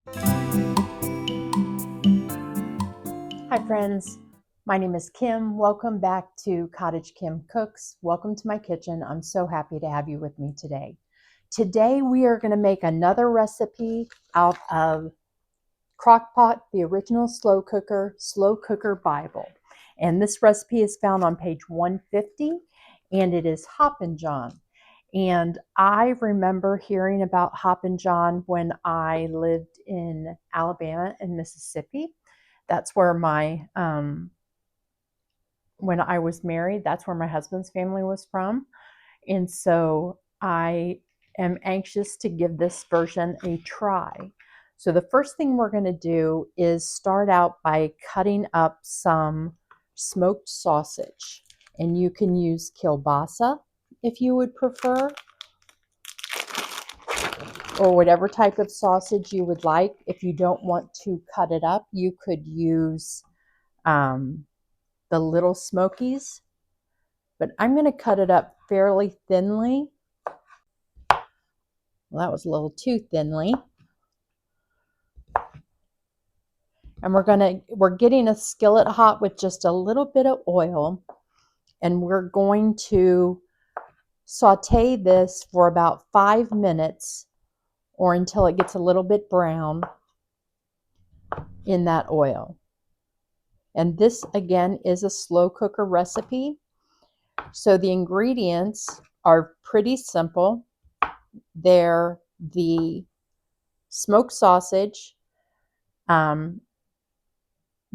Hi friends, my name is Kim. Welcome back to Cottage Kim Cooks. Welcome to my kitchen. I'm so happy to have you with me today. Today we are going to make another recipe out of Crock-Pot, the original slow cooker Bible. And this recipe is found on page 150 and it is Hoppin' John. And I remember hearing about Hoppin' John when I lived in Alabama and Mississippi. That's where when I was married, that's where my husband's family was from. And so I am anxious to give this version a try. So the first thing we're going to do is start out by cutting up some smoked sausage. And you can use kielbasa if you would prefer, or whatever type of sausage you would like. If you don't want to cut it up, you could use the Little Smokies, but I'm going to cut it up fairly thinly. Well, that was a little too thinly. And we're getting a skillet hot with just a little bit of oil, and we're going to saute this for about 5 minutes or until it gets a little bit brown in that oil. And this again is a slow cooker recipe. So the ingredients are pretty simple. They're the smoked sausage,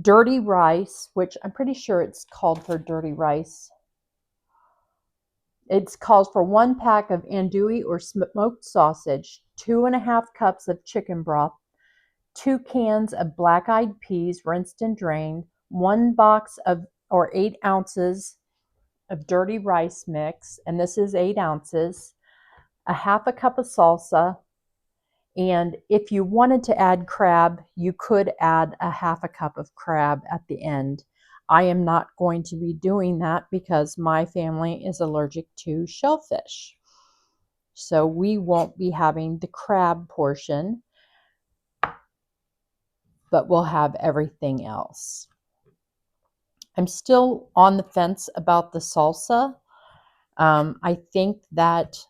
dirty rice, which I'm pretty sure it's called for dirty rice. It's called for 1 pack of andouille or smoked sausage, 2.5 cups of chicken broth, 2 cans of black-eyed peas rinsed and drained, 1 box of or 8 ounces of dirty rice mix, and this is 8 ounces, a 1/2 cup of salsa, and if you wanted to add crab, you could add a 1/2 cup of crab at the end. I am not going to be doing that because my family is allergic to shellfish. So we won't be having the crab portion, but we'll have everything else. I'm still on the fence about the salsa. I think that,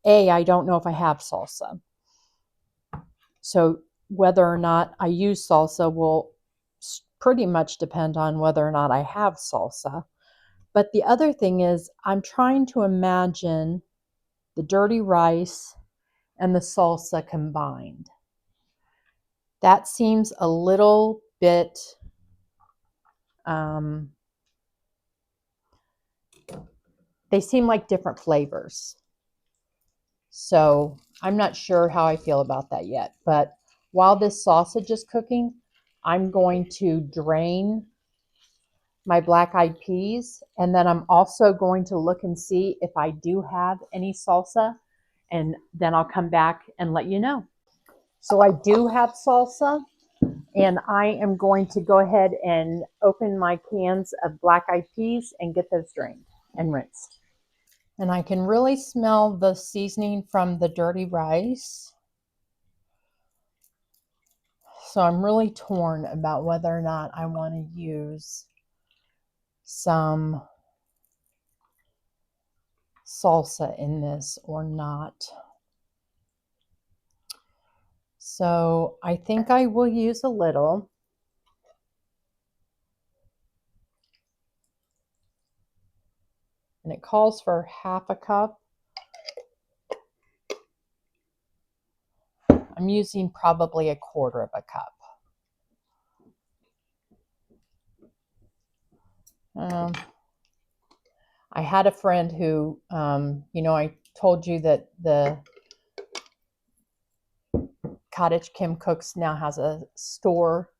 I don't know if I have salsa. So whether or not I use salsa will pretty much depend on whether or not I have salsa. But the other thing is I'm trying to imagine the dirty rice and the salsa combined. That seems a little bit they seem like different flavors. So I'm not sure how I feel about that yet. But while this sausage is cooking, I'm going to drain my black-eyed peas, and then I'm also going to look and see if I do have any salsa, and then I'll come back and let you know. So I do have salsa, and I am going to go ahead and open my cans of black-eyed peas and get those drained and rinsed. And I can really smell the seasoning from the dirty rice. So I'm really torn about whether or not I want to use some salsa in this or not. So I think I will use a little. And it calls for 1/2 cup. I'm using probably 1/4 cup. I had a friend who, I told you that the Cottage Kim Cooks now has a store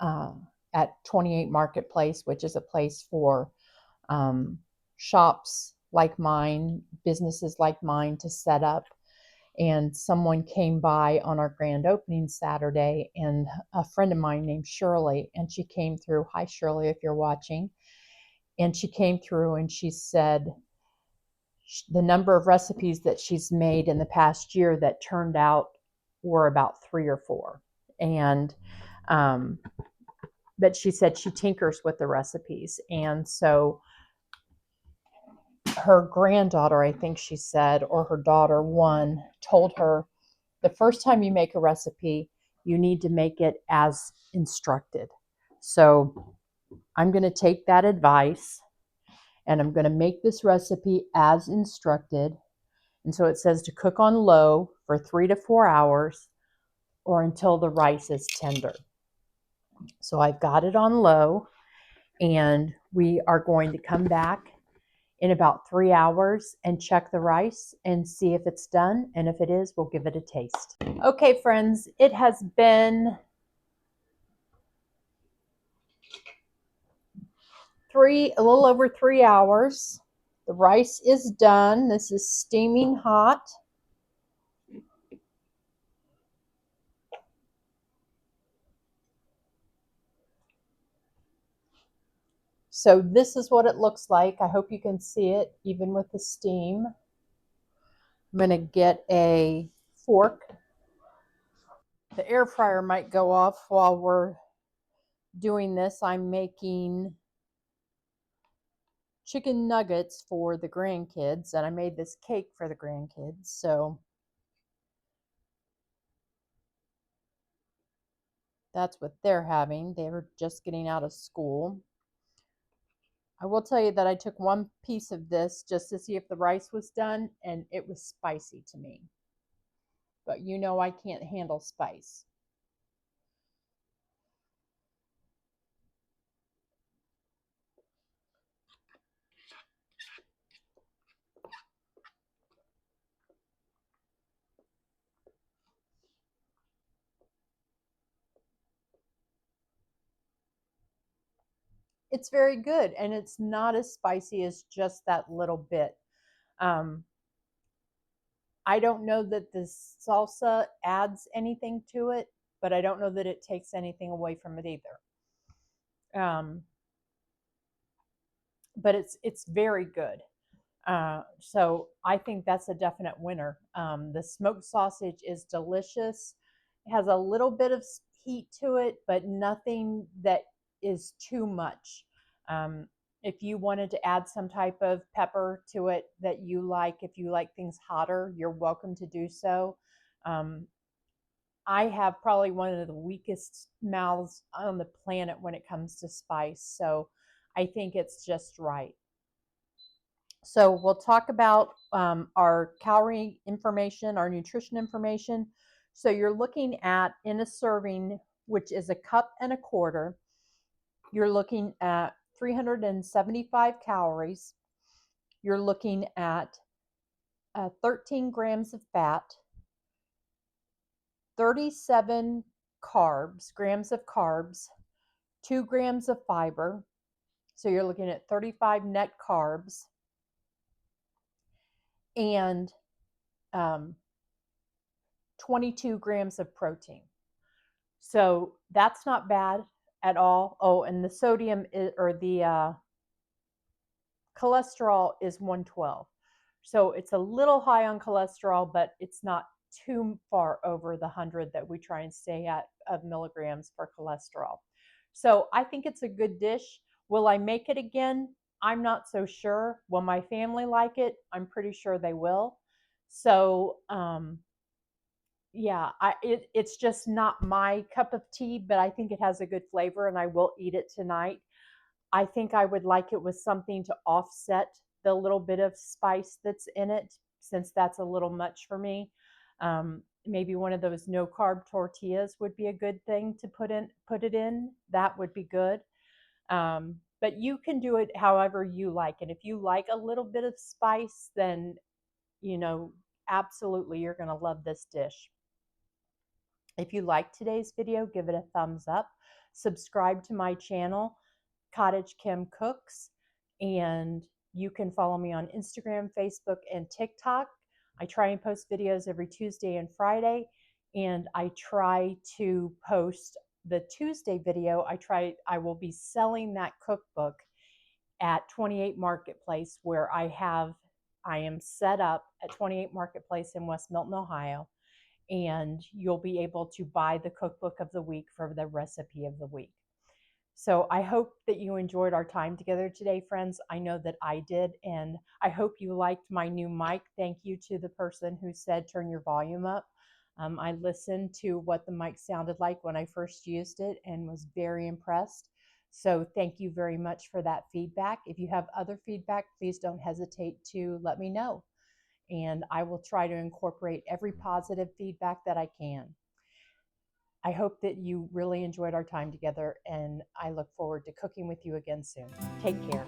at 28 Marketplace, which is a place for shops like mine, businesses like mine to set up. And someone came by on our grand opening Saturday, and a friend of mine named Shirley, and she came through. Hi, Shirley, if you're watching. And she came through and she said the number of recipes that she's made in the past year that turned out were about 3 or 4. And but she said she tinkers with the recipes. And so her granddaughter, I think she said, or her daughter, one, told her the first time you make a recipe, you need to make it as instructed. So I'm going to take that advice and I'm going to make this recipe as instructed. And so it says to cook on low for 3 to 4 hours or until the rice is tender. So I've got it on low, and we are going to come back in about 3 hours and check the rice and see if it's done. And if it is, we'll give it a taste. Okay, friends, it has been a little over 3 hours. The rice is done. This is steaming hot. So this is what it looks like. I hope you can see it even with the steam. I'm going to get a fork. The air fryer might go off while we're doing this. I'm making chicken nuggets for the grandkids, and I made this cake for the grandkids. So that's what they're having. They're just getting out of school. I will tell you that I took one piece of this just to see if the rice was done, and it was spicy to me. But you know I can't handle spice. It's very good, and it's not as spicy as just that little bit. I don't know that this salsa adds anything to it, but I don't know that it takes anything away from it either. But it's very good. So I think that's a definite winner. The smoked sausage is delicious. It has a little bit of heat to it, but nothing that is too much. If you wanted to add some type of pepper to it that you like, if you like things hotter, you're welcome to do so. I have probably one of the weakest mouths on the planet when it comes to spice, so I think it's just right. So we'll talk about our calorie information, our nutrition information. So you're looking at, in a serving, which is a cup and a quarter, you're looking at 375 calories. You're looking at 13 grams of fat, 37 grams of carbs, 2 grams of fiber. So you're looking at 35 net carbs, and 22 grams of protein. So that's not bad at all. Oh, and the sodium or the cholesterol is 112. So it's a little high on cholesterol, but it's not too far over the 100 that we try and stay at of milligrams for cholesterol. So I think it's a good dish. Will I make it again? I'm not so sure. Will my family like it? I'm pretty sure they will. So yeah, it's just not my cup of tea, but I think it has a good flavor and I will eat it tonight. I think I would like it with something to offset the little bit of spice that's in it, since that's a little much for me. Maybe one of those no carb tortillas would be a good thing to put it in. That would be good. But you can do it however you like. And if you like a little bit of spice, then, absolutely you're going to love this dish. If you liked today's video, give it a thumbs up. Subscribe to my channel, Cottage Kim Cooks, and you can follow me on Instagram, Facebook, and TikTok. I try and post videos every Tuesday and Friday, and I try to post the Tuesday video. I will be selling that cookbook at 28 Marketplace, where I am set up at 28 Marketplace in West Milton, Ohio. and you'll be able to buy the cookbook of the week for the recipe of the week. So I hope that you enjoyed our time together today, friends. I know that I did, and I hope you liked my new mic. Thank you to the person who said turn your volume up. I listened to what the mic sounded like when I first used it and was very impressed. So thank you very much for that feedback. If you have other feedback, please don't hesitate to let me know. And I will try to incorporate every positive feedback that I can. I hope that you really enjoyed our time together, and I look forward to cooking with you again soon. Take care.